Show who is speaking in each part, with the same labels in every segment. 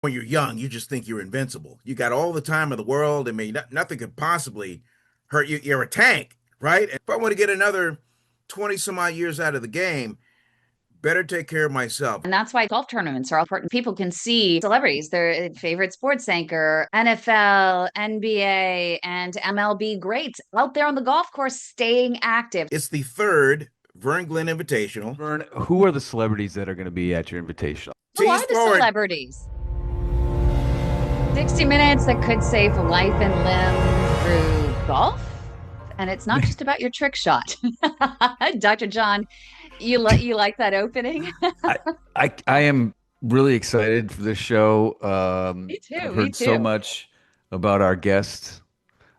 Speaker 1: when you're young, you just think you're invincible. You got all the time in the world. I mean, nothing could possibly hurt you. You're a tank, right? If I want to get another 20 some odd years out of the game, better take care of myself.
Speaker 2: And that's why golf tournaments are important. People can see celebrities, their favorite sports anchor, NFL, NBA, and MLB greats out there on the golf course staying active.
Speaker 1: It's the third Vern Glenn Invitational.
Speaker 3: Vern, who are the celebrities that are going to be at your invitation?
Speaker 2: Who
Speaker 1: Tease
Speaker 2: are the
Speaker 1: forward.
Speaker 2: celebrities? 60 minutes that could save life and limb through golf. And it's not just about your trick shot. Dr. John, you like that opening?
Speaker 3: I, I am really excited for this show.
Speaker 2: Me too,
Speaker 3: I've
Speaker 2: me
Speaker 3: heard so
Speaker 2: too.
Speaker 3: much about our guest.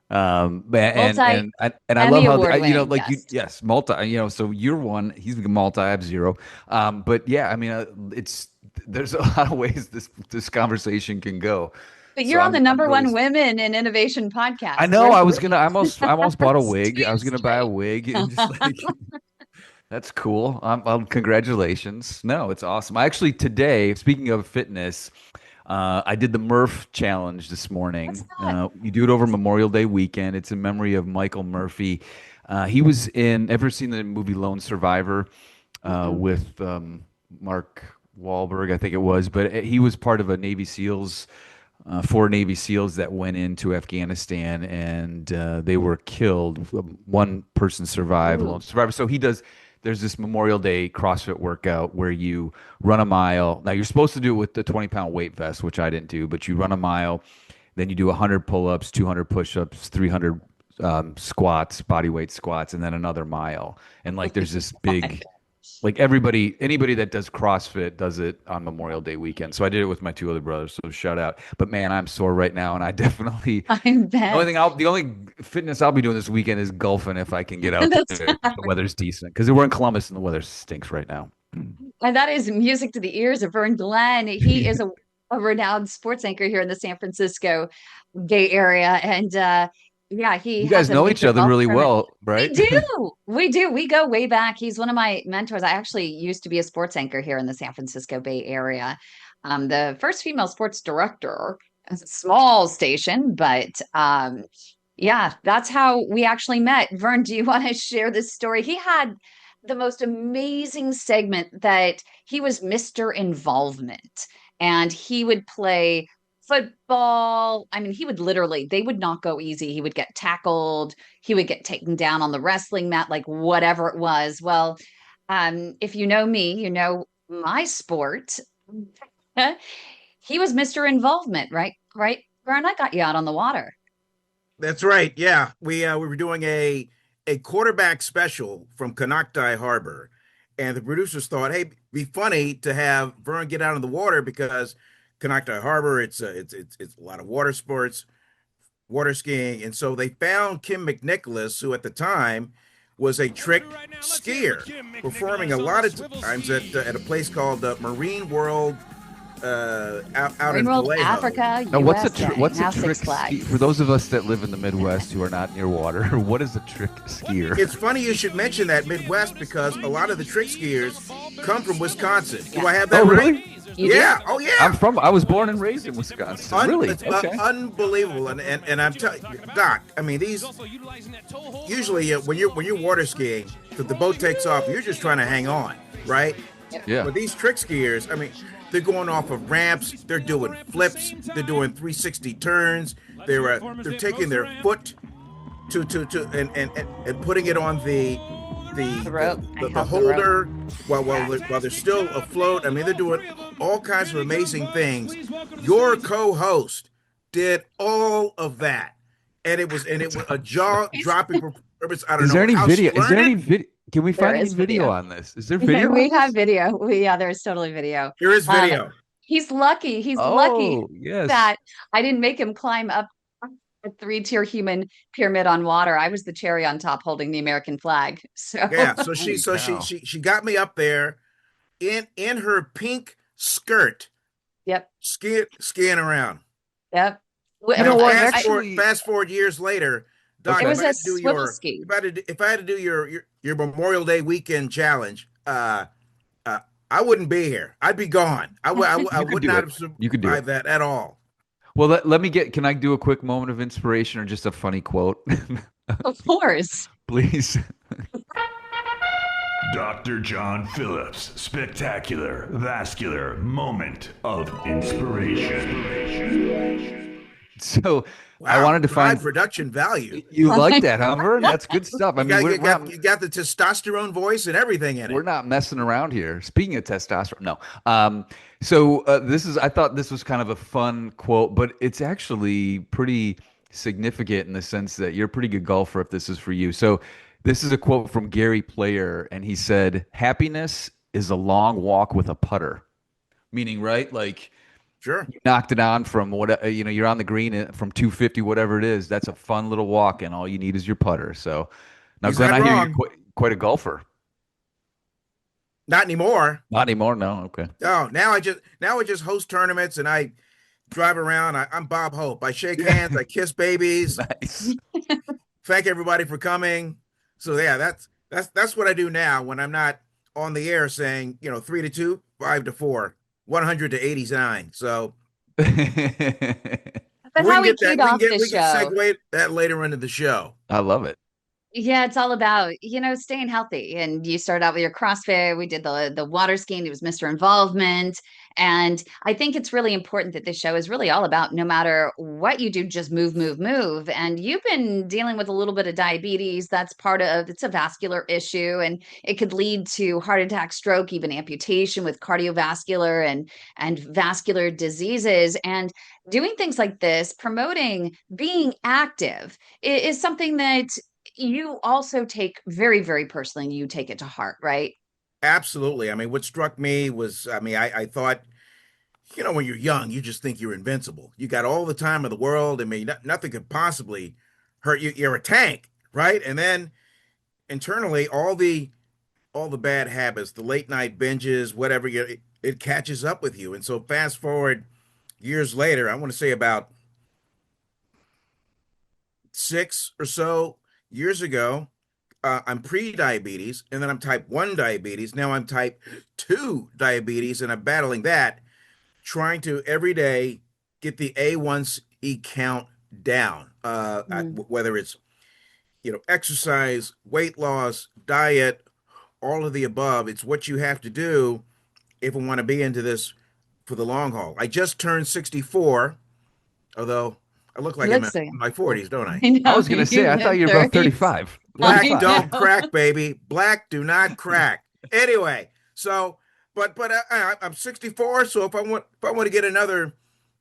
Speaker 3: And
Speaker 2: Multi
Speaker 3: I love
Speaker 2: Emmy
Speaker 3: how
Speaker 2: Award-winning
Speaker 3: like you,
Speaker 2: guest.
Speaker 3: yes, multi, so you're one, he's multi, I have zero. But yeah, I mean, there's a lot of ways this conversation can go.
Speaker 2: But
Speaker 3: So
Speaker 2: you're on the
Speaker 3: I'm
Speaker 2: number
Speaker 3: really,
Speaker 2: one women in innovation
Speaker 3: I
Speaker 2: podcast.
Speaker 3: know I almost bought a wig. I
Speaker 2: Stand
Speaker 3: was gonna buy a
Speaker 2: straight.
Speaker 3: wig and just like, that's cool. Congratulations. No, it's awesome. I actually today, speaking of fitness, I did the Murph challenge this
Speaker 2: What's
Speaker 3: morning.
Speaker 2: that?
Speaker 3: You do it over Memorial Day weekend. It's in memory of Michael Murphy. He was in, ever seen the movie Lone Survivor
Speaker 2: Mm-mm.
Speaker 3: with Mark Wahlberg, I think it was, but he was part of a Navy SEALs, four Navy SEALs that went into Afghanistan and they were killed. One person survived, Lone
Speaker 2: Ooh.
Speaker 3: Survivor. So he does. There's this Memorial Day CrossFit workout where you run a mile. Now you're supposed to do it with the 20-pound weight vest, which I didn't do, but you run a mile, then you do 100 pull-ups, 200 push-ups, 300 squats, body weight squats, and then another mile. And like there's this big, like anybody that does CrossFit does it on Memorial Day weekend. So I did it with my two other brothers. So shout out. But man, I'm sore right now, and I definitely
Speaker 2: I bet.
Speaker 3: the only fitness I'll be doing this weekend is golfing if I can get out
Speaker 2: That's
Speaker 3: there. If the weather's decent because we're in Columbus and the weather stinks right now.
Speaker 2: and that is music to the ears of Vern Glenn. He is a renowned sports anchor here in the San Francisco Bay Area. And yeah, he
Speaker 3: You
Speaker 2: has
Speaker 3: guys
Speaker 2: a
Speaker 3: know each
Speaker 2: major
Speaker 3: other
Speaker 2: golf
Speaker 3: really
Speaker 2: tournament.
Speaker 3: well,
Speaker 2: We
Speaker 3: right?
Speaker 2: do. We do. We go way back. He's one of my mentors. I actually used to be a sports anchor here in the San Francisco Bay Area. The first female sports director. It's a small station, but yeah, that's how we actually met. Vern, do you want to share this story? He had the most amazing segment that he was Mr. Involvement, and he would play football. I mean, he would literally, they would not go easy. He would get tackled, he would get taken down on the wrestling mat, like whatever it was. Well, if you know me, you know my sport. He was Mr. Involvement, right? Right, Vern, I got you out on the water.
Speaker 1: That's right. Yeah, we were doing a quarterback special from Konocti Harbor, and the producers thought, hey, be funny to have Vern get out of the water because Konocti Harbor, it's a lot of water sports, water skiing, and so they found Kym McNicholas, who at the time was a trick skier, performing a lot of times at a place called Marine World out
Speaker 2: Marine
Speaker 1: in
Speaker 2: World,
Speaker 1: Vallejo.
Speaker 2: Africa,
Speaker 3: Now,
Speaker 2: USA,
Speaker 3: what's a
Speaker 2: now
Speaker 3: trick
Speaker 2: Six
Speaker 3: ski
Speaker 2: Flags.
Speaker 3: for those of us that live in the Midwest who are not near water? What is a trick skier?
Speaker 1: It's funny you should mention that Midwest because a lot of the trick skiers come from Wisconsin. Do I
Speaker 2: Yes,
Speaker 1: have
Speaker 3: Oh,
Speaker 1: that right?
Speaker 3: really?
Speaker 2: you do.
Speaker 1: Yeah. Oh, yeah.
Speaker 3: I was born and raised in Wisconsin. Really?
Speaker 1: It's
Speaker 3: Okay.
Speaker 1: unbelievable, and I'm telling you, Doc. I mean, these usually when you're water skiing, if the boat takes off, you're just trying to hang on, right?
Speaker 2: Yep.
Speaker 3: Yeah.
Speaker 1: But these trick skiers, I mean, they're going off of ramps, they're doing flips, they're doing 360 turns, they're taking their foot to and putting it on
Speaker 2: The rope. I
Speaker 1: the
Speaker 2: held the rope.
Speaker 1: holder
Speaker 2: Yeah.
Speaker 1: while they're still afloat. I mean, they're doing all kinds of amazing things. Your co-host did all of that, and it was a jaw-dropping performance. I don't
Speaker 3: Is there
Speaker 1: know
Speaker 3: any
Speaker 1: how she
Speaker 3: video? Is there
Speaker 1: learned
Speaker 3: any
Speaker 1: it.
Speaker 3: video? Can we
Speaker 2: There
Speaker 3: find any
Speaker 2: is
Speaker 3: video
Speaker 2: video.
Speaker 3: on this? Is there video on
Speaker 2: We have
Speaker 3: this?
Speaker 2: video. Yeah, there's totally video.
Speaker 1: There is
Speaker 2: Um,
Speaker 1: video.
Speaker 2: he's lucky. He's lucky
Speaker 3: Oh, yes.
Speaker 2: that I didn't make him climb up a three-tier human pyramid on water. I was the cherry on top holding the American flag.
Speaker 1: Yeah.
Speaker 2: So,
Speaker 3: Holy cow.
Speaker 1: She got me up there in her pink skirt,
Speaker 2: yep,
Speaker 1: skiing around.
Speaker 2: yep.
Speaker 3: You
Speaker 1: Now
Speaker 3: know what?
Speaker 1: fast fast forward years later, Doc.
Speaker 2: It
Speaker 3: Okay.
Speaker 2: was a swivel ski.
Speaker 1: If I had to do your Memorial Day weekend challenge, I wouldn't be here. I'd be gone. I
Speaker 3: You could
Speaker 1: would
Speaker 3: do
Speaker 1: not
Speaker 3: it.
Speaker 1: have
Speaker 3: You could do it.
Speaker 1: survived that at all.
Speaker 3: Well, let me get, can I do a quick moment of inspiration or just a funny quote?
Speaker 2: Of course.
Speaker 3: Please.
Speaker 4: Dr. John Phillips, spectacular, vascular moment of inspiration.
Speaker 3: So I
Speaker 1: Wow,
Speaker 3: wanted to
Speaker 1: high
Speaker 3: find,
Speaker 1: production value.
Speaker 3: you like that, huh, Vern? That's good stuff. I
Speaker 1: You
Speaker 3: mean,
Speaker 1: got,
Speaker 3: we're
Speaker 1: you got,
Speaker 3: not,
Speaker 1: you got the testosterone voice and everything in
Speaker 3: we're
Speaker 1: it.
Speaker 3: not messing around here. Speaking of testosterone, no. This is, I thought this was kind of a fun quote, but it's actually pretty significant in the sense that you're a pretty good golfer if this is for you. So this is a quote from Gary Player, and he said, "Happiness is a long walk with a putter." Meaning, right? Like
Speaker 1: Sure.
Speaker 3: you knocked it on from what, you're on the green from 250, whatever it is. That's a fun little walk, and all you need is your putter. So now,
Speaker 1: He's
Speaker 3: Glenn,
Speaker 1: not
Speaker 3: I hear you're
Speaker 1: wrong.
Speaker 3: quite a golfer.
Speaker 1: Not anymore.
Speaker 3: Not anymore. No. Okay.
Speaker 1: Oh, now I just host tournaments and I drive around. I'm Bob Hope. I shake hands, I kiss babies,
Speaker 3: Nice.
Speaker 1: thank everybody for coming. So yeah, that's what I do now when I'm not on the air saying, 3-2, 5-4, 100 to 89. So
Speaker 2: But
Speaker 1: we
Speaker 2: how
Speaker 1: can
Speaker 2: we
Speaker 1: get that.
Speaker 2: keyed
Speaker 1: We can
Speaker 2: off
Speaker 1: get
Speaker 2: the
Speaker 1: we can
Speaker 2: show.
Speaker 1: segue that later into the show.
Speaker 3: I love it.
Speaker 2: Yeah, it's all about, staying healthy. And you started out with your CrossFit. We did the water skiing. It was Mr. Involvement. And I think it's really important that this show is really all about no matter what you do, just move, move, move. And you've been dealing with a little bit of diabetes. That's it's a vascular issue, and it could lead to heart attack, stroke, even amputation with cardiovascular and vascular diseases. And doing things like this, promoting being active is something that you also take very, very personally, and you take it to heart, right?
Speaker 1: Absolutely. I mean, what struck me was, I thought, when you're young, you just think you're invincible. You got all the time of the world. I mean, nothing could possibly hurt you. You're a tank, right? And then internally, all the bad habits, the late night binges, whatever, it catches up with you. And so fast forward years later, I want to say about 6 or so years ago, I'm pre-diabetes, and then I'm type 1 diabetes. Now I'm type 2 diabetes, and I'm battling that, trying to every day get the A1C count down. Whether it's exercise, weight loss, diet, all of the above. It's what you have to do if we want to be into this for the long haul. I just turned 64, although I look like I'm
Speaker 2: Looks like
Speaker 1: in my 40s, don't I?
Speaker 2: I
Speaker 3: I
Speaker 2: know
Speaker 3: was going to say,
Speaker 2: you
Speaker 3: I thought
Speaker 2: went
Speaker 3: you were about
Speaker 2: 30.
Speaker 3: 35.
Speaker 1: Black
Speaker 2: I
Speaker 1: don't
Speaker 2: know.
Speaker 1: crack, baby. Black do not crack. Anyway, so but I'm 64, so if I want to get another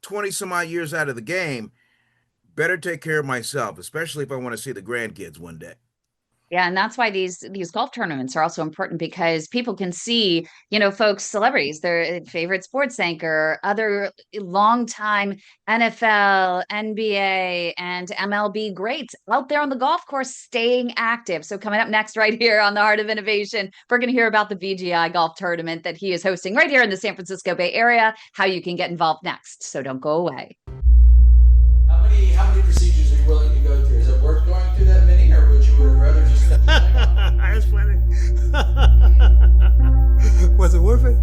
Speaker 1: 20 some odd years out of the game, better take care of myself, especially if I want to see the grandkids one day.
Speaker 2: Yeah, and that's why these golf tournaments are also important because people can see, folks, celebrities, their favorite sports anchor, other longtime NFL, NBA, and MLB greats out there on the golf course staying active. So coming up next, right here on the Heart of Innovation, we're going to hear about the VGI golf tournament that he is hosting right here in the San Francisco Bay Area, how you can get involved next. So don't go away.
Speaker 5: How many procedures are you willing to go through? Is it worth going through that many, or would you rather just cut the thing off?
Speaker 6: That's funny. Was it worth it?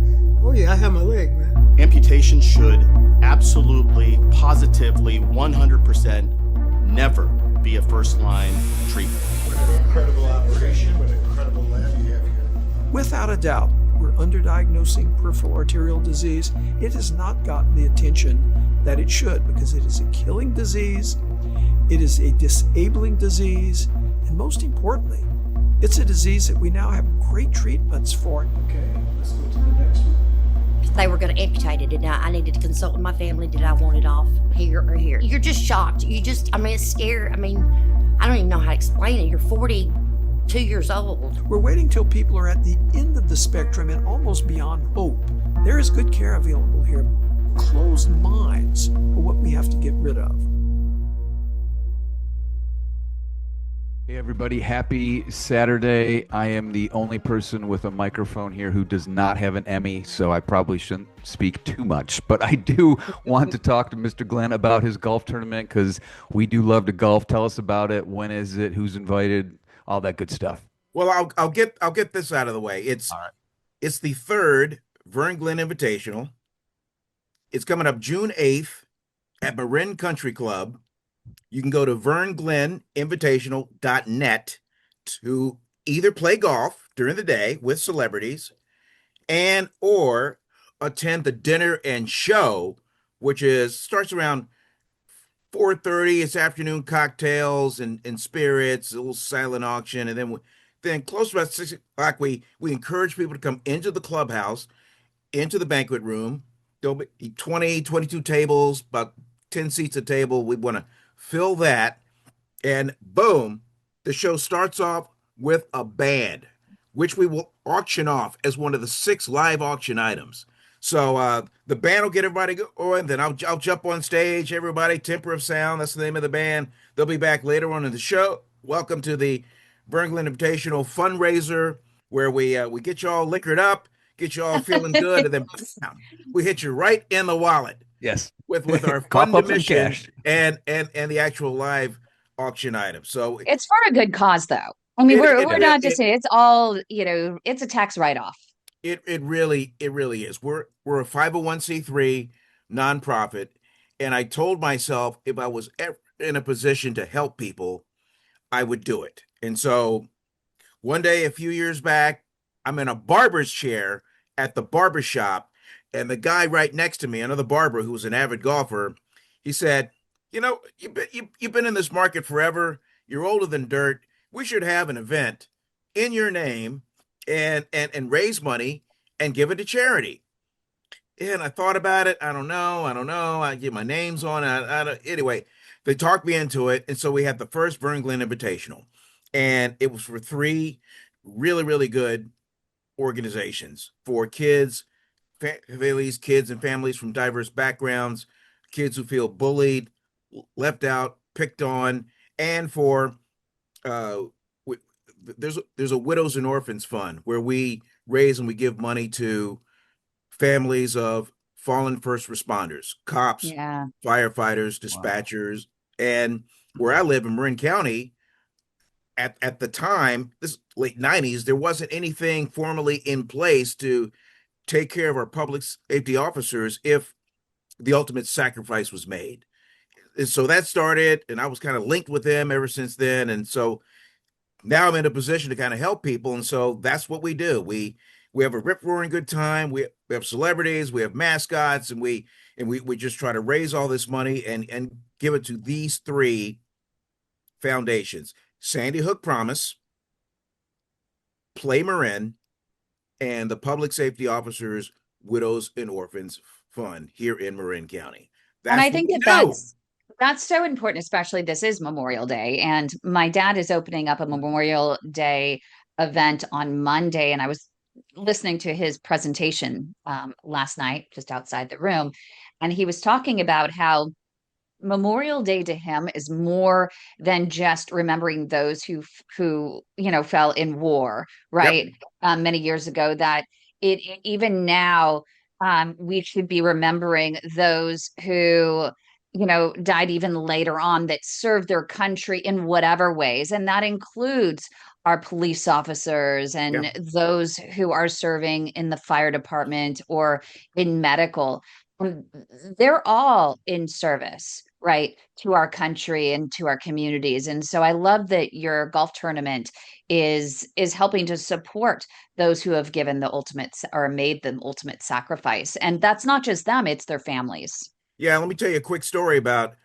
Speaker 6: Oh yeah, I have my leg, man.
Speaker 7: Amputation should absolutely, positively, 100% never be a first-line treatment.
Speaker 6: What an incredible operation, what an incredible lab you have here.
Speaker 8: Without a doubt, we're underdiagnosing peripheral arterial disease. It has not gotten the attention that it should because it is a killing disease, it is a disabling disease, and most importantly, it's a disease that we now have great treatments for.
Speaker 6: Okay, let's go to the next one.
Speaker 9: They were going to amputate it, and I needed to consult with my family. Did I want it off here or here? You're just shocked. It's scary. I don't even know how to explain it. You're 42 years old.
Speaker 8: We're waiting till people are at the end of the spectrum and almost beyond hope. There is good care available here. Closed minds are what we have to get rid of.
Speaker 3: Hey, everybody. Happy Saturday. I am the only person with a microphone here who does not have an Emmy, so I probably shouldn't speak too much. But I do want to talk to Mr. Glenn about his golf tournament because we do love to golf. Tell us about it. When is it? Who's invited? All that good stuff.
Speaker 1: Well, I'll get this out of the way. It's
Speaker 3: All right.
Speaker 1: it's the third Vern Glenn Invitational. It's coming up June 8th at Marin Country Club. You can go to vernglenninvitational.net to either play golf during the day with celebrities and or attend the dinner and show, which is starts around 4:30. It's afternoon cocktails and spirits, a little silent auction, and then close to about 6 o'clock, we encourage people to come into the clubhouse, into the banquet room. There'll be 20, 22 tables, about 10 seats a table. We want to fill that, and boom, the show starts off with a band, which we will auction off as one of the 6 live auction items. So the band will get everybody going. Then I'll jump on stage. Everybody, Temper of Sound. That's the name of the band. They'll be back later on in the show. Welcome to the Vern Glenn Invitational fundraiser, where we get you all liquored up, get you all feeling good, and then bam, we hit you right in the wallet.
Speaker 3: Yes.
Speaker 1: With our
Speaker 3: Cough
Speaker 1: fund
Speaker 3: up some
Speaker 1: admission
Speaker 3: cash.
Speaker 1: and the actual live auction item. So
Speaker 2: It's for a good cause, though. I mean, we're not just saying it's all, it's a tax write-off.
Speaker 1: it really is. We're a 501c3 nonprofit, and I told myself if I was ever in a position to help people, I would do it. And so one day a few years back, I'm in a barber's chair at the barber shop, and the guy right next to me, another barber who was an avid golfer, he said, you've been in this market forever. You're older than dirt. We should have an event in your name and raise money and give it to charity. And I thought about it. I don't know. I get my names on it. Anyway, they talked me into it. And so we had the first Vern Glenn Invitational. And it was for 3 really, really good organizations for kids, families, kids and families from diverse backgrounds, kids who feel bullied, left out, picked on, and for there's a widows and orphans fund where we raise and we give money to families of fallen first responders, cops,
Speaker 2: Yeah.
Speaker 1: firefighters, dispatchers. And where I live in Marin County, at the time, this late 90s, there wasn't anything formally in place to take care of our public safety officers if the ultimate sacrifice was made. And so that started, and I was kind of linked with them ever since then. And so now I'm in a position to kind of help people. And so that's what we do. We have a rip roaring good time. We have celebrities, we have mascots, and we just try to raise all this money and give it to these 3 foundations: Sandy Hook Promise, Play Marin, and the Public Safety Officers Widows and Orphans Fund here in Marin County.
Speaker 2: And I think that's so important, especially this is Memorial Day. And my dad is opening up a Memorial Day event on Monday. And I was listening to his presentation last night, just outside the room. And he was talking about how Memorial Day to him is more than just remembering those who fell in war, right?
Speaker 1: Yep.
Speaker 2: Many years ago, that even now we should be remembering those who died even later on that served their country in whatever ways, and that includes our police officers and those who are serving in the fire department or in medical. They're all in service, right, to our country and to our communities. And so I love that your golf tournament is helping to support those who have given the ultimate or made the ultimate sacrifice. And that's not just them, it's their families.
Speaker 1: Yeah, let me tell you a quick story about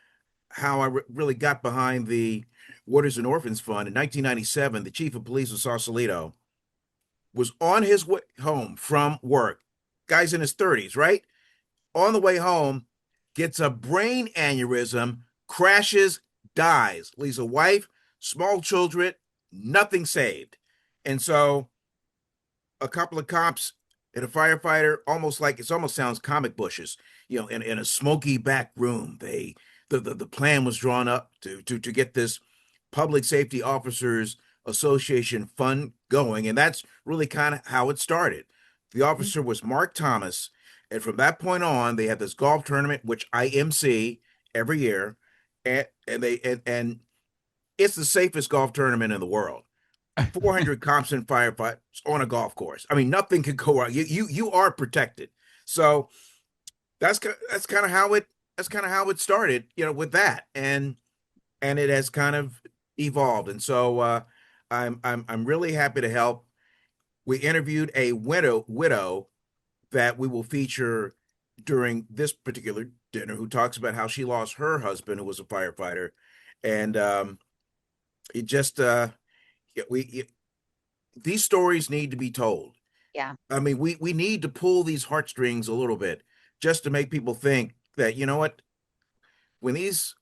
Speaker 1: how I really got behind the Widows and Orphans Fund. In 1997, the chief of police of Sausalito was on his way home from work. Guy's in his 30s, right? On the way home, gets a brain aneurysm, crashes, dies, leaves a wife, small children, nothing saved. And so a couple of cops and a firefighter, almost sounds comic bushes, in a smoky back room. The plan was drawn up to get this Public Safety Officers Association fund going. And that's really kind of how it started. The officer was Mark Thomas. And from that point on, they had this golf tournament, which I MC every year. And it's the safest golf tournament in the world. 400 cops and firefighters on a golf course. I mean, nothing could go wrong. You are protected. So that's kind of how it started, with that, and it has kind of evolved. And so I'm really happy to help. We interviewed a widow that we will feature during this particular dinner, who talks about how she lost her husband, who was a firefighter, and it just these stories need to be told.
Speaker 2: Yeah.
Speaker 1: I mean, we need to pull these heartstrings a little bit, just to make people think that, you know what, when these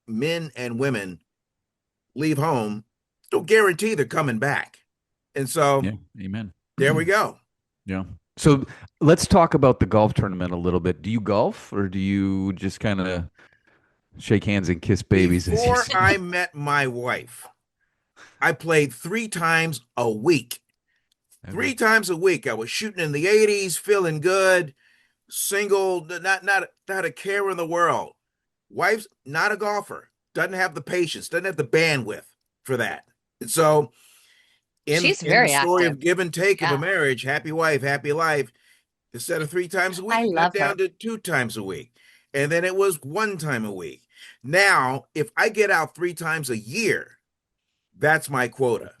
Speaker 1: men and women leave home, don't guarantee they're coming back. And so,
Speaker 3: Yeah, amen.
Speaker 1: There we go.
Speaker 3: Yeah. So let's talk about the golf tournament a little bit. Do you golf, or do you just kind of shake hands and kiss babies?
Speaker 1: Before I met my wife, I played 3 times a week.
Speaker 3: Okay.
Speaker 1: 3 times a week. I was shooting in the 80s, feeling good, single, not a care in the world. Wife's not a golfer, doesn't have the patience, doesn't have the bandwidth for that. And so
Speaker 2: She's
Speaker 1: in
Speaker 2: very
Speaker 1: the story
Speaker 2: active.
Speaker 1: of give and take of
Speaker 2: Yeah.
Speaker 1: a marriage, happy wife, happy life, instead of 3 times a week,
Speaker 2: I
Speaker 1: it
Speaker 2: love
Speaker 1: got down
Speaker 2: her.
Speaker 1: to 2 times a week. And then it was 1 time a week. Now, if I get out 3 times a year, that's my quota.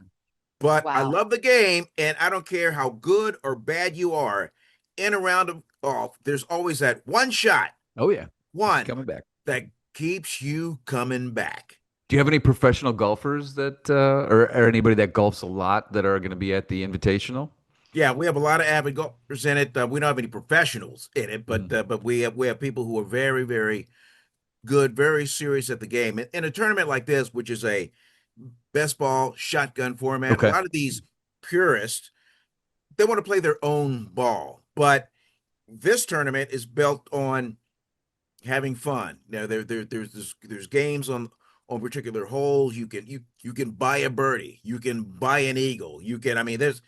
Speaker 1: But I
Speaker 2: Wow.
Speaker 1: love the game, and I don't care how good or bad you are in a round of golf. There's always that one shot,
Speaker 3: Oh yeah,
Speaker 1: one
Speaker 3: coming back.
Speaker 1: that keeps you coming back.
Speaker 3: Do you have any professional golfers that, or anybody that golfs a lot that are going to be at the Invitational?
Speaker 1: Yeah, we have a lot of avid golfers in it. We don't have any professionals in it, but we have people who are very, very good, very serious at the game. In a tournament like this, which is a best ball shotgun format,
Speaker 3: Okay.
Speaker 1: a lot of these purists, they want to play their own ball. But this tournament is built on having fun. Now there's games on particular holes. You can buy a birdie, you can buy an eagle, there's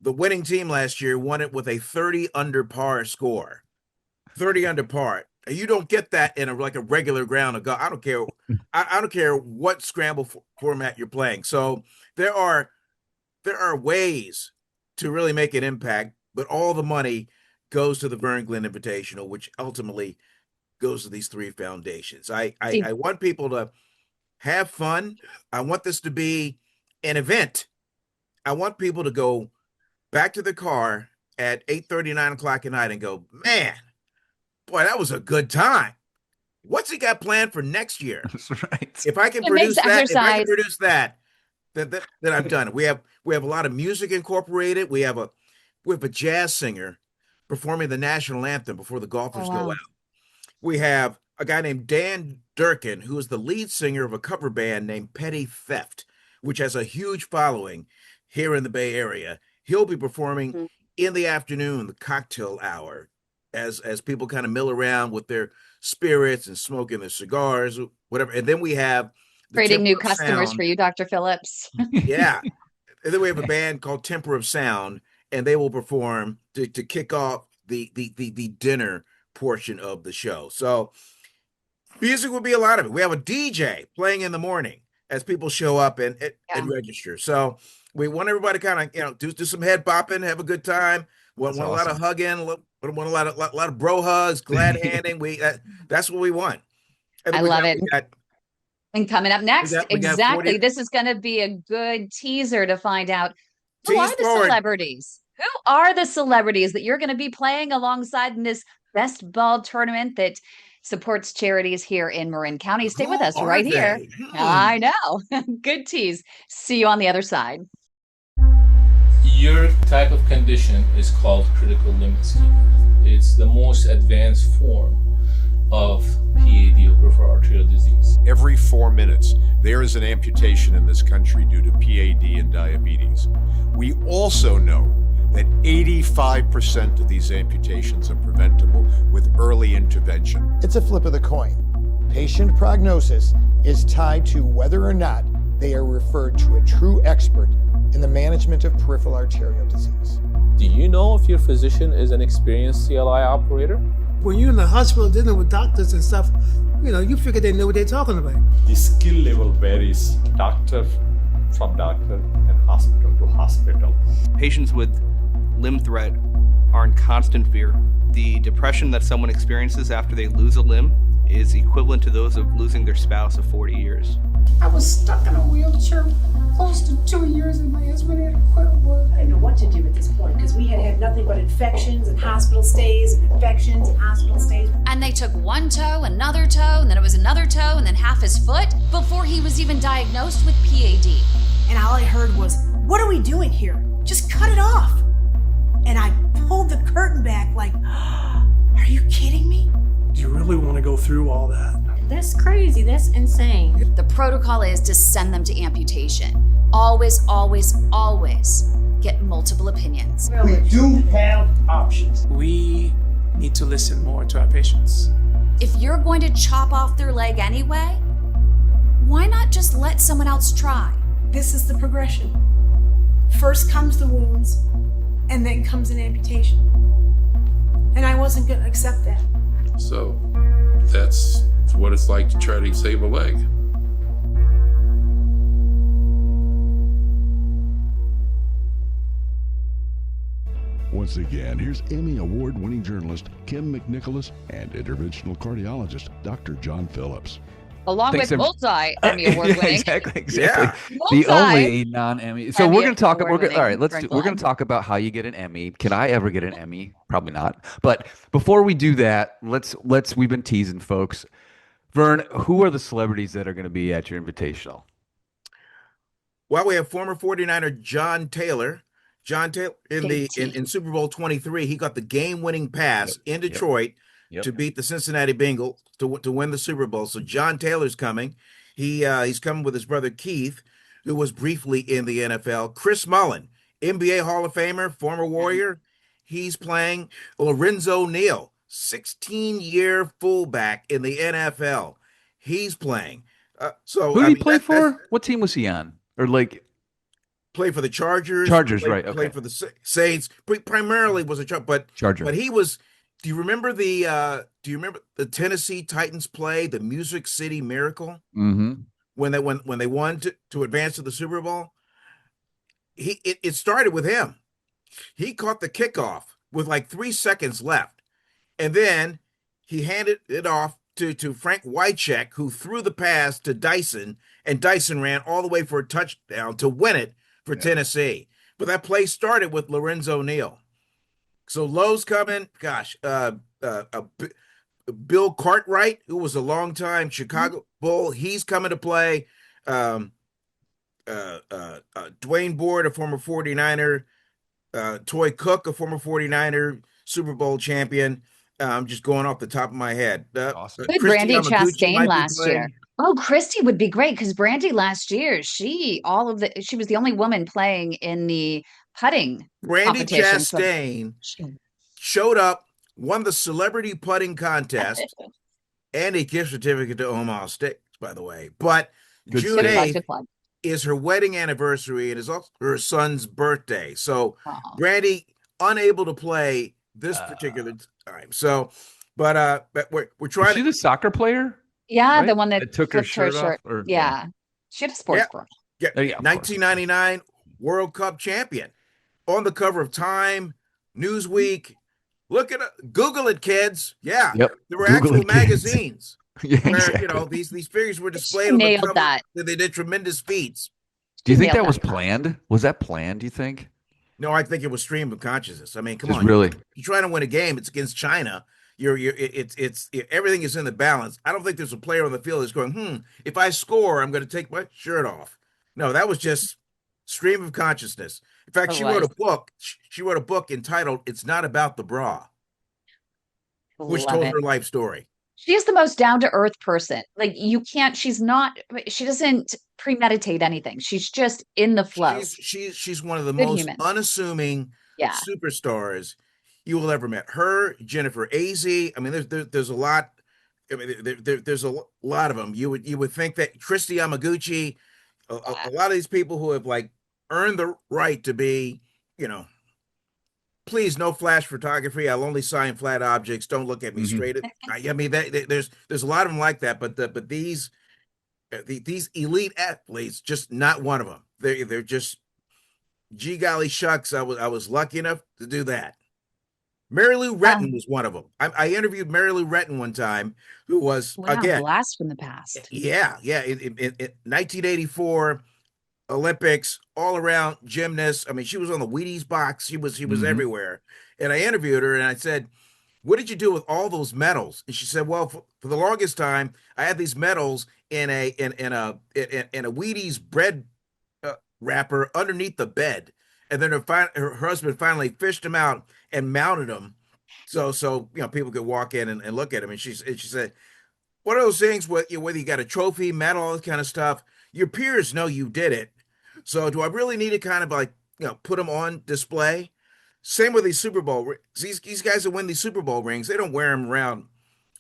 Speaker 1: the winning team last year won it with a 30 under par score. 30 under par. You don't get that in a regular round of golf. I don't care. I don't care what scramble format you're playing. So there are ways to really make an impact, but all the money goes to the Vern Glenn Invitational, which ultimately goes to these 3 foundations. I want people to have fun. I want this to be an event. I want people to go back to the car at 8:30, 9 o'clock at night and go, man, boy, that was a good time. What's he got planned for next year?
Speaker 3: That's right.
Speaker 1: If I can
Speaker 2: It makes
Speaker 1: produce that,
Speaker 2: exercise.
Speaker 1: then I've done it. We have a lot of music incorporated. We have a jazz singer performing the national anthem before the golfers
Speaker 2: Oh, wow.
Speaker 1: go out. We have a guy named Dan Durkin, who is the lead singer of a cover band named Petty Theft, which has a huge following here in the Bay Area. He'll be performing in the afternoon, the cocktail hour, as people kind of mill around with their spirits and smoking their cigars, whatever. And then we have
Speaker 2: Creating new
Speaker 1: Temper of
Speaker 2: customers
Speaker 1: Sound.
Speaker 2: for you, Dr. Phillips.
Speaker 1: Yeah. And then we have a band called Temper of Sound, and they will perform to kick off the dinner portion of the show. So music will be a lot of it. We have a DJ playing in the morning as people show up and register. So we want everybody to kind of, do some head bopping, have a good time. Want a lot of hugging, want a lot of bro hugs, glad handing. That's what we want. And
Speaker 2: I love it. And coming up next,
Speaker 1: we got
Speaker 2: exactly.
Speaker 1: 40
Speaker 2: This is going to be a good teaser to find out who
Speaker 1: Tease
Speaker 2: are the
Speaker 1: forward.
Speaker 2: celebrities. Who are the celebrities that you're going to be playing alongside in this best ball tournament that supports charities here in Marin County? Stay with
Speaker 1: Who
Speaker 2: us
Speaker 1: are
Speaker 2: right here.
Speaker 1: they?
Speaker 2: I know. Good tease. See you on the other side.
Speaker 10: Your type of condition is called critical limb ischemia. It's the most advanced form of P.A.D. or peripheral arterial disease.
Speaker 11: Every 4 minutes, there is an amputation in this country due to PAD and diabetes. We also know that 85% of these amputations are preventable with early intervention.
Speaker 6: It's a flip of the coin. Patient prognosis is tied to whether or not they are referred to a true expert in the management of peripheral arterial disease.
Speaker 10: Do you know if your physician is an experienced CLI operator?
Speaker 12: When you're in the hospital dealing with doctors and stuff, you figure they know what they're talking about.
Speaker 13: The skill level varies doctor from doctor and hospital to hospital.
Speaker 14: Patients with limb threat are in constant fear. The depression that someone experiences after they lose a limb is equivalent to those of losing their spouse of 40 years.
Speaker 15: I was stuck in a wheelchair close to 2 years and my husband had to quit work.
Speaker 16: I didn't know what to do at this point because we had had nothing but infections and hospital stays and infections and hospital stays.
Speaker 2: And they took one toe, another toe, and then it was another toe, and then half his foot before he was even diagnosed with P.A.D.
Speaker 16: And all I heard was, "What are we doing here? Just cut it off." And I pulled the curtain back like, "Are you kidding me?"
Speaker 8: Do you really want to go through all that?
Speaker 9: That's crazy. That's insane.
Speaker 2: The protocol is to send them to amputation. Always, always, always get multiple opinions.
Speaker 12: We do have options. We need to listen more to our patients.
Speaker 2: If you're going to chop off their leg anyway, why not just let someone else try?
Speaker 16: This is the progression. First comes the wounds, and then comes an amputation. And I wasn't going to accept that.
Speaker 17: So that's what it's like to try to save a leg.
Speaker 18: Once again, here's Emmy Award-winning journalist Kym McNicholas and interventional cardiologist Dr. John Phillips.
Speaker 2: Along with multi Emmy Award-winning.
Speaker 3: Exactly.
Speaker 1: Yeah.
Speaker 3: The only non-Emmy. So
Speaker 2: Emmy
Speaker 3: we're going to talk. All
Speaker 2: Award-winning
Speaker 3: right.
Speaker 2: Vern
Speaker 3: We're going to talk about how you get an Emmy. Can I ever get an Emmy? Probably not. But before we do that, let's. We've been teasing folks. Vern, who are the celebrities that are going to be at your invitational?
Speaker 1: Well, we have former 49er John Taylor. John Taylor in Super Bowl 23, he got the game-winning pass in Detroit to beat the Cincinnati Bengals to win the Super Bowl. So John Taylor's coming. He's coming with his brother Keith, who was briefly in the NFL. Chris Mullin, NBA Hall of Famer, former Warrior. He's playing. Lorenzo Neal, 16-year fullback in the NFL. He's playing.
Speaker 3: Who did he play for? What team was he on? Or like
Speaker 1: played for the Chargers.
Speaker 3: Right? Okay.
Speaker 1: Played for the Saints. Primarily was a Charger. But he was. Do you remember the Tennessee Titans play, the Music City Miracle?
Speaker 3: Mm-hmm.
Speaker 1: When they won to advance to the Super Bowl? It started with him. He caught the kickoff with like 3 seconds left. And then he handed it off to Frank Wycheck, who threw the pass to Dyson, and Dyson ran all the way for a touchdown to win it for Tennessee. But that play started with Lorenzo Neal. So Lowe's coming. Gosh, Bill Cartwright, who was a longtime Chicago Bull, he's coming to play. Dwayne Board, a former 49er. Toy Cook, a former 49er, Super Bowl champion. Just going off the top of my head.
Speaker 2: Awesome. Brandy Chastain last year. Oh, Christy would be great because Brandy last year, she was the only woman playing in the putting
Speaker 1: Brandy
Speaker 2: competition.
Speaker 1: Chastain showed up, won the celebrity putting contest, and a gift certificate to Omaha Steaks, by the way. But June 8th is her wedding anniversary and is also her son's birthday. So Brandy unable to play this particular time. So, but we're trying.
Speaker 3: Is she the soccer player?
Speaker 2: Yeah,
Speaker 3: right?
Speaker 2: the one that
Speaker 3: took her shirt off. Or,
Speaker 2: yeah, she had a sports bra.
Speaker 1: Yeah, 1999 World Cup champion, on the cover of Time, Newsweek. Look at it, Google it, kids. Yeah, there were actual magazines.
Speaker 3: Yeah,
Speaker 1: where
Speaker 3: exactly.
Speaker 1: these figures were displayed.
Speaker 2: Nailed that.
Speaker 1: They did tremendous feats.
Speaker 3: Do you think that was planned? Was that planned? Do you think?
Speaker 1: No, I think it was stream of consciousness. I mean, come
Speaker 3: Just
Speaker 1: on,
Speaker 3: really.
Speaker 1: You're trying to win a game. It's against China. Everything is in the balance. I don't think there's a player on the field that's going, if I score, I'm going to take my shirt off. No, that was just stream of consciousness. In fact, she wrote a book. She wrote a book entitled "It's Not About the Bra," which told her life story.
Speaker 2: She is the most down-to-earth person. Like she doesn't premeditate anything. She's just in the flow.
Speaker 1: She's one of the most unassuming superstars you will ever met. Her, Jennifer Azzi. I mean, there's a lot. I mean, there's a lot of them. You would think that Christy Yamaguchi, a lot of these people who have like earned the right to be, please, no flash photography. I'll only sign flat objects. Don't look at me straight. I mean, there's a lot of them like that, but these these elite athletes, just not one of them. They're just, gee golly shucks. I was lucky enough to do that. Mary Lou Retton was one of them. I interviewed Mary Lou Retton one time, who was
Speaker 2: Wow,
Speaker 1: again
Speaker 2: blast from the past.
Speaker 1: Yeah, in 1984 Olympics, all around gymnast. I mean, she was on the Wheaties box. She was everywhere. And I interviewed her and I said, "What did you do with all those medals?" And she said, "Well, for the longest time, I had these medals in a Wheaties bread wrapper underneath the bed." And then her husband finally fished them out and mounted them, so people could walk in and look at them. And she said, "One of those things whether you got a trophy, medal, all that kind of stuff, your peers know you did it. So do I really need to kind of like put them on display?" Same with these Super Bowl rings. These guys that win these Super Bowl rings, they don't wear them around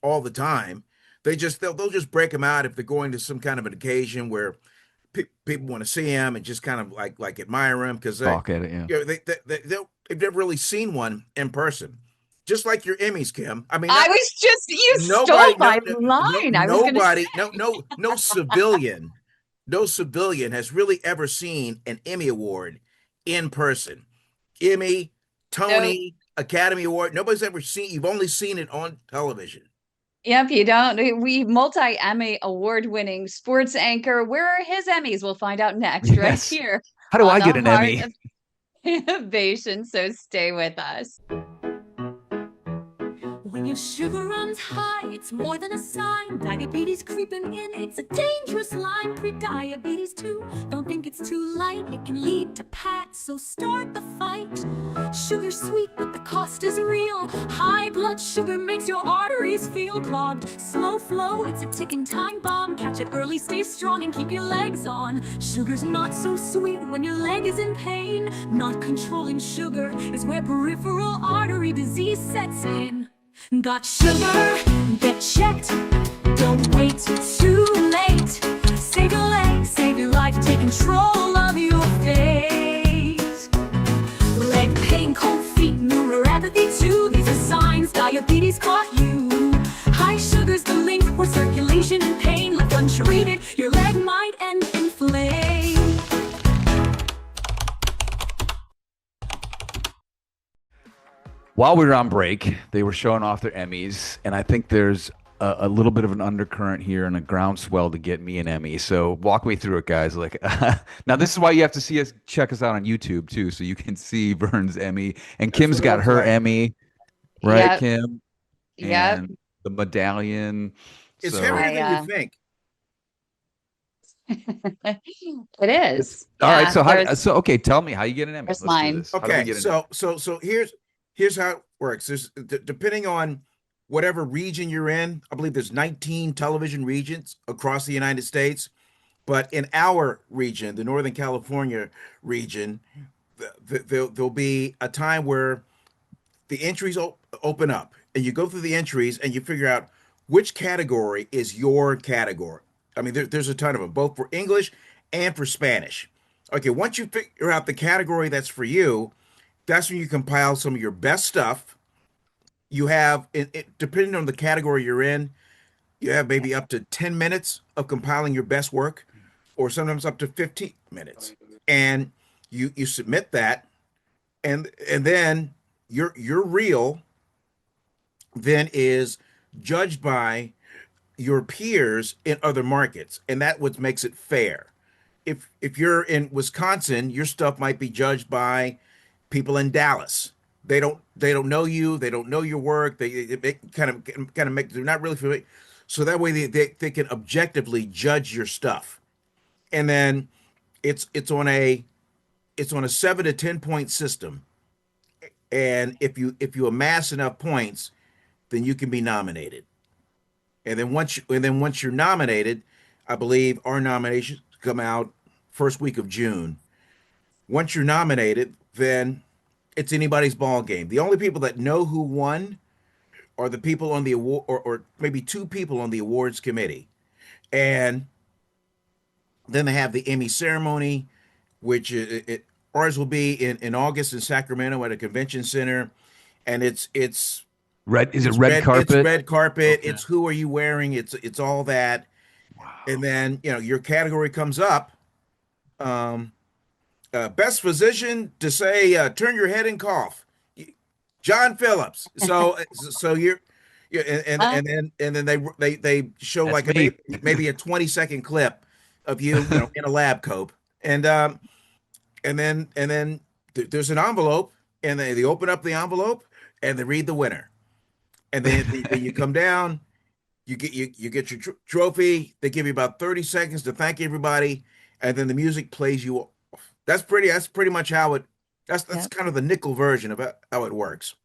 Speaker 1: all the time. They'll just break them out if they're going to some kind of an occasion where people want to see them and just kind of like admire them, because
Speaker 3: Talk at it,
Speaker 1: they've never really seen one in person. Just like your Emmys, Kym. I mean,
Speaker 2: you stole my line.
Speaker 1: No civilian has really ever seen an Emmy Award in person. Emmy, Tony, Academy Award. Nobody's ever seen. You've only seen it on television.
Speaker 2: Yep, you don't. We multi-Emmy award-winning sports anchor. Where are his Emmys? We'll find out next, right here.
Speaker 3: How do I get an Emmy?
Speaker 2: Innovation. So stay with us.
Speaker 19: When your sugar runs high, it's more than a sign. Diabetes creeping in, it's a dangerous line. Pre-diabetes too, don't think it's too light. It can lead to PAD, so start the fight. Sugar's sweet, but the cost is real. High blood sugar makes your arteries feel clogged. Slow flow, it's a ticking time bomb. Catch it early, stay strong, and keep your legs on. Sugar's not so sweet when your leg is in pain. Not controlling sugar is where peripheral artery disease sets in. Got sugar? Get checked. Don't wait too late. Save your legs, save your life, take control of your fate. Leg pain, cold feet, neuropathy too. These are signs diabetes caught you. High sugar's the link where circulation and pain left untreated. Your leg might end inflamed.
Speaker 3: While we were on break, they were showing off their Emmys, and I think there's a little bit of an undercurrent here and a groundswell to get me an Emmy. So walk me through it, guys. Now this is why you have to see us, check us out on YouTube too, so you can see Vern's Emmy, and Kim's got her Emmy, right, Kym?
Speaker 2: Yep.
Speaker 3: And the medallion.
Speaker 1: It's heavier than you think.
Speaker 2: It is.
Speaker 3: All right. So okay, tell me how you get an Emmy.
Speaker 2: Let's do this.
Speaker 1: Okay, so here's how it works. There's depending on whatever region you're in. I believe there's 19 television regions across the United States, but in our region, the Northern California region, there'll be a time where the entries open up, and you go through the entries and you figure out which category is your category. I mean, there's a ton of them, both for English and for Spanish. Okay, once you figure out the category that's for you, that's when you compile some of your best stuff. You have, depending on the category you're in, you have maybe up to 10 minutes of compiling your best work, or sometimes up to 15 minutes. And you submit that, and then your reel then is judged by your peers in other markets, and that what makes it fair. If you're in Wisconsin, your stuff might be judged by people in Dallas. They don't know you. They don't know your work. They kind of make, they're not really familiar. So that way they can objectively judge your stuff. And then it's on a 7 to 10 point system. And if you amass enough points, then you can be nominated. And then once you're nominated, I believe our nominations come out first week of June. Once you're nominated, then it's anybody's ball game. The only people that know who won are the people on the award, or maybe two people on the awards committee. And then they have the Emmy ceremony, which ours will be in August in Sacramento at a convention center. And it's
Speaker 3: red. Is it red carpet?
Speaker 1: It's red carpet.
Speaker 3: Okay.
Speaker 1: It's who are you wearing? It's all that. And then, your category comes up. Best physician to say, turn your head and cough. John Phillips. So you're, yeah, and then they show
Speaker 3: That's
Speaker 1: like a
Speaker 3: me.
Speaker 1: maybe a 20-second clip of you, in a lab coat. And there's an envelope, and they open up the envelope and they read the winner. And then you come down, you get your trophy. They give you about 30 seconds to thank everybody, and then the music plays you off. That's pretty much how it that's kind of the nickel version of how it works.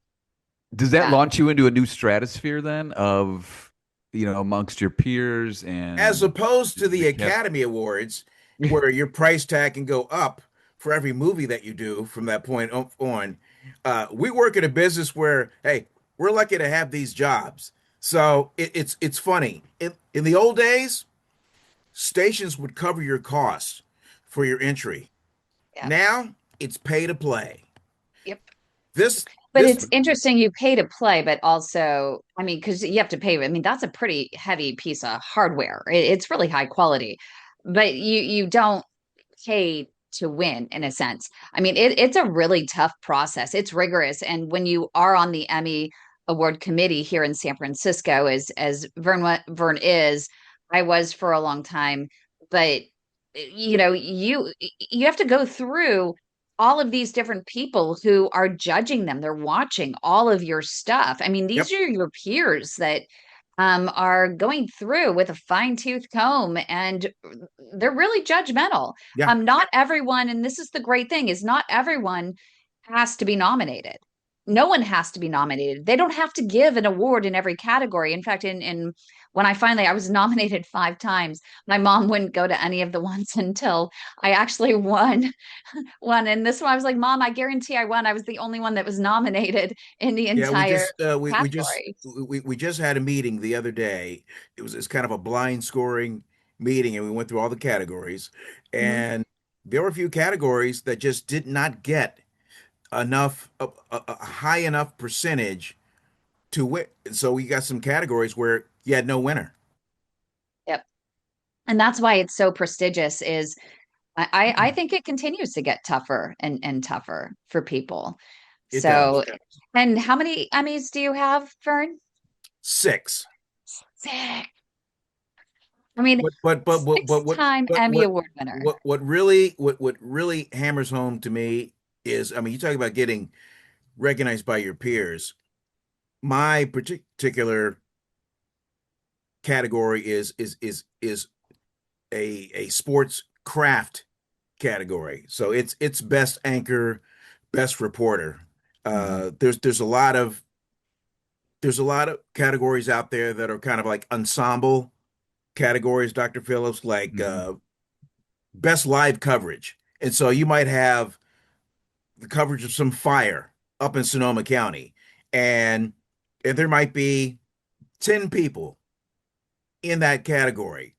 Speaker 3: Does that launch you into a new stratosphere then of, amongst your peers and
Speaker 1: As opposed to the
Speaker 3: Yep.
Speaker 1: Academy Awards, where your price tag can go up for every movie that you do from that point on. We work in a business where, hey, we're lucky to have these jobs. So it's funny. In the old days, stations would cover your costs for your entry.
Speaker 2: Yeah.
Speaker 1: Now it's pay to play.
Speaker 2: Yep.
Speaker 1: This
Speaker 2: But
Speaker 1: this
Speaker 2: it's interesting you pay to play, but also, I mean, because you have to pay. I mean, that's a pretty heavy piece of hardware. It's really high quality, but you don't pay to win in a sense. I mean, it's a really tough process. It's rigorous, and when you are on the Emmy Award committee here in San Francisco, as Vern is, I was for a long time, but you have to go through all of these different people who are judging them. They're watching all of your stuff. I mean, these
Speaker 1: Yep.
Speaker 2: are your peers that are going through with a fine-tooth comb, and they're really judgmental.
Speaker 1: Yeah.
Speaker 2: Not everyone, and this is the great thing, is not everyone has to be nominated. No one has to be nominated. They don't have to give an award in every category. In fact, in when I was nominated 5 times, my mom wouldn't go to any of the ones until I actually won one. And this one, I was like, Mom, I guarantee I won. I was the only one that was nominated in the
Speaker 1: Yeah,
Speaker 2: entire category.
Speaker 1: we just had a meeting the other day. It's kind of a blind scoring meeting, and we went through all the categories, and there were a few categories that just did not get enough a high enough percentage to win. So we got some categories where you had no winner.
Speaker 2: Yep. And that's why it's so prestigious is I think it continues to get tougher and tougher for people.
Speaker 1: It
Speaker 2: So,
Speaker 1: does.
Speaker 2: and how many Emmys do you have, Vern?
Speaker 1: 6.
Speaker 2: Sick. I mean,
Speaker 1: But
Speaker 2: six-time Emmy Award winner.
Speaker 1: what really hammers home to me is, I mean, you talk about getting recognized by your peers. My particular category is a sports craft category. So it's best anchor, best reporter. There's a lot of categories out there that are kind of like ensemble categories, Dr. Phillips, like best live coverage. And so you might have the coverage of some fire up in Sonoma County, and there might be 10 people in that category.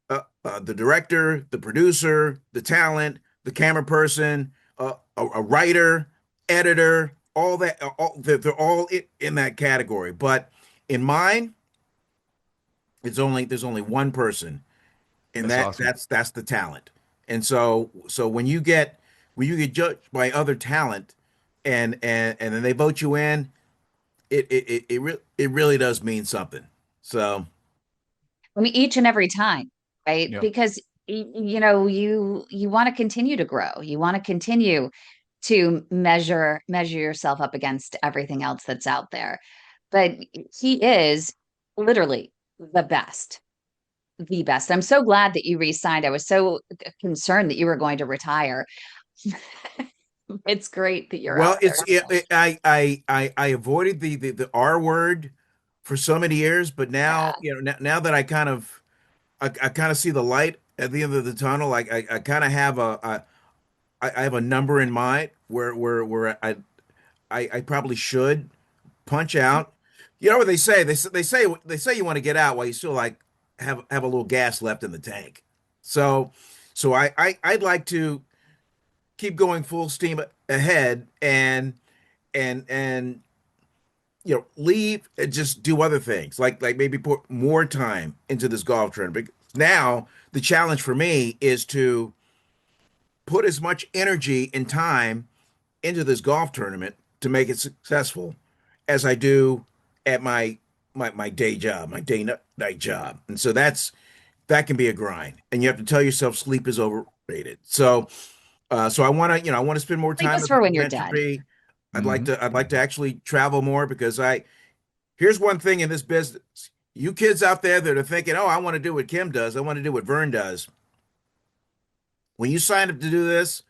Speaker 1: The director, the producer, the talent, the camera person, a writer, editor, all that, they're all in that category. But in mine, there's only one person, and
Speaker 3: That's awesome.
Speaker 1: that's the talent. And so when you get judged by other talent, and then they vote you in, it really does mean something. So
Speaker 2: I mean, each and every time, right?
Speaker 3: Yeah.
Speaker 2: Because you want to continue to grow. You want to continue to measure yourself up against everything else that's out there. But he is literally the best. The best. I'm so glad that you re-signed. I was so concerned that you were going to retire. It's great that you're
Speaker 1: well,
Speaker 2: out there.
Speaker 1: I avoided the R word for so many years, but now now that I kind of see the light at the end of the tunnel. I kind of have I have a number in mind where I probably should punch out. You know what they say? They say you want to get out while you still like have a little gas left in the tank. So I'd like to keep going full steam ahead and leave and just do other things like maybe put more time into this golf tournament. Now the challenge for me is to put as much energy and time into this golf tournament to make it successful as I do at my day job, my night job. And so that can be a grind. And you have to tell yourself sleep is overrated. So I want to, I want to spend more
Speaker 2: Sleep
Speaker 1: time
Speaker 2: is
Speaker 1: at
Speaker 2: for
Speaker 1: the
Speaker 2: when you're dead.
Speaker 1: penitentiary. I'd like to actually travel more because here's one thing in this business. You kids out there that are thinking, oh, I want to do what Kym does. I want to do what Vern does. When you sign up to do this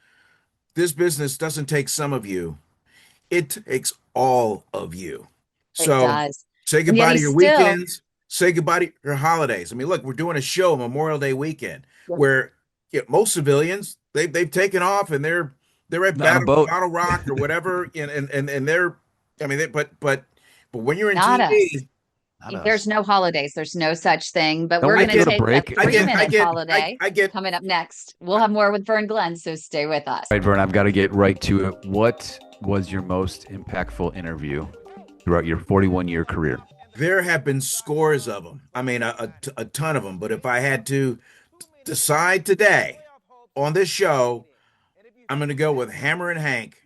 Speaker 1: business doesn't take some of you. It takes all of you.
Speaker 2: It
Speaker 1: So
Speaker 2: does.
Speaker 1: say
Speaker 2: And yet
Speaker 1: goodbye to
Speaker 2: he's
Speaker 1: your
Speaker 2: still-
Speaker 1: weekends. Say goodbye to your holidays. I mean, look, we're doing a show Memorial Day weekend where most civilians they've taken off and they're at
Speaker 3: Not on a boat.
Speaker 1: Battle Rock or whatever, and they're but when you're in
Speaker 2: Not
Speaker 1: TV,
Speaker 2: There's no holidays. There's no such thing. But
Speaker 3: Don't
Speaker 2: we're
Speaker 3: we
Speaker 2: going to
Speaker 3: get a
Speaker 2: take
Speaker 3: break?
Speaker 2: a 3-minute holiday
Speaker 1: I get
Speaker 2: coming up next. We'll have more with Vern Glenn, so stay with us.
Speaker 3: All right, Vern, I've got to get right to it. What was your most impactful interview throughout your 41-year career?
Speaker 1: There have been scores of them. I mean, a ton of them. But if I had to decide today on this show, I'm going to go with Hammer and Hank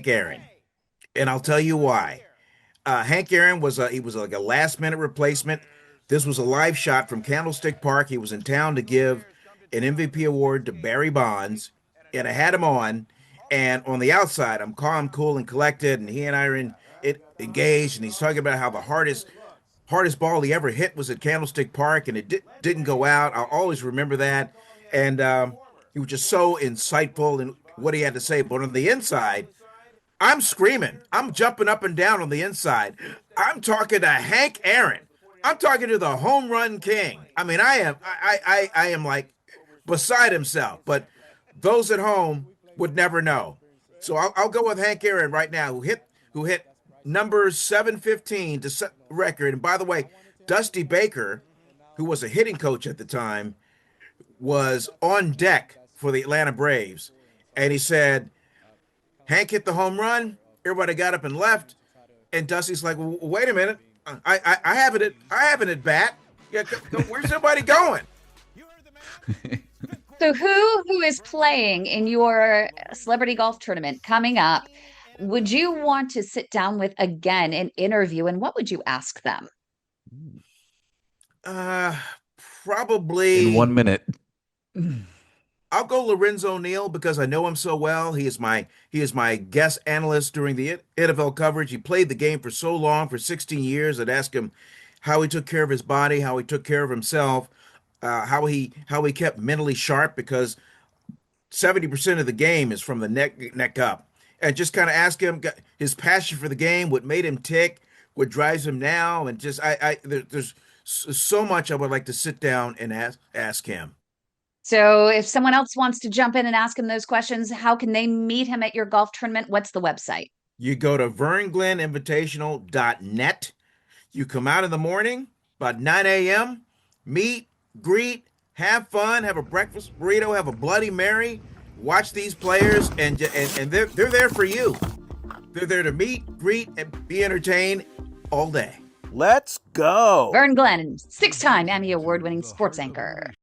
Speaker 1: Aaron, and I'll tell you why. Hank Aaron was like a last-minute replacement. This was a live shot from Candlestick Park. He was in town to give an MVP award to Barry Bonds, and I had him on. And on the outside, I'm calm, cool, and collected, and he and I are engaged, and he's talking about how the hardest ball he ever hit was at Candlestick Park, and it didn't go out. I'll always remember that. And he was just so insightful in what he had to say. But on the inside, I'm screaming. I'm jumping up and down on the inside. I'm talking to Hank Aaron. I'm talking to the home run king. I mean, I am like beside himself. But those at home would never know. So I'll go with Hank Aaron right now, who hit number 715 to set the record. And by the way, Dusty Baker, who was a hitting coach at the time, was on deck for the Atlanta Braves. And he said, Hank hit the home run. Everybody got up and left. And Dusty's like, well, wait a minute. I have it at bat. Yeah, where's everybody going?
Speaker 2: So who is playing in your celebrity golf tournament coming up? Would you want to sit down with again and interview, and what would you ask them?
Speaker 1: Probably
Speaker 3: in 1 minute.
Speaker 1: I'll go Lorenzo Neal because I know him so well. He is my guest analyst during the NFL coverage. He played the game for so long, for 16 years. I'd ask him how he took care of his body, how he took care of himself, how he kept mentally sharp, because 70% of the game is from the neck up. And just kind of ask him his passion for the game, what made him tick, what drives him now, and just there's so much I would like to sit down and ask him.
Speaker 2: So if someone else wants to jump in and ask him those questions, how can they meet him at your golf tournament? What's the website?
Speaker 1: You go to VernGlennInvitational.net. You come out in the morning about 9 a.m., meet, greet, have fun, have a breakfast burrito, have a Bloody Mary, watch these players, and they're there for you. They're there to meet, greet, and be entertained all day.
Speaker 20: Let's go.
Speaker 2: Vern Glenn, 6-time Emmy Award-winning sports anchor.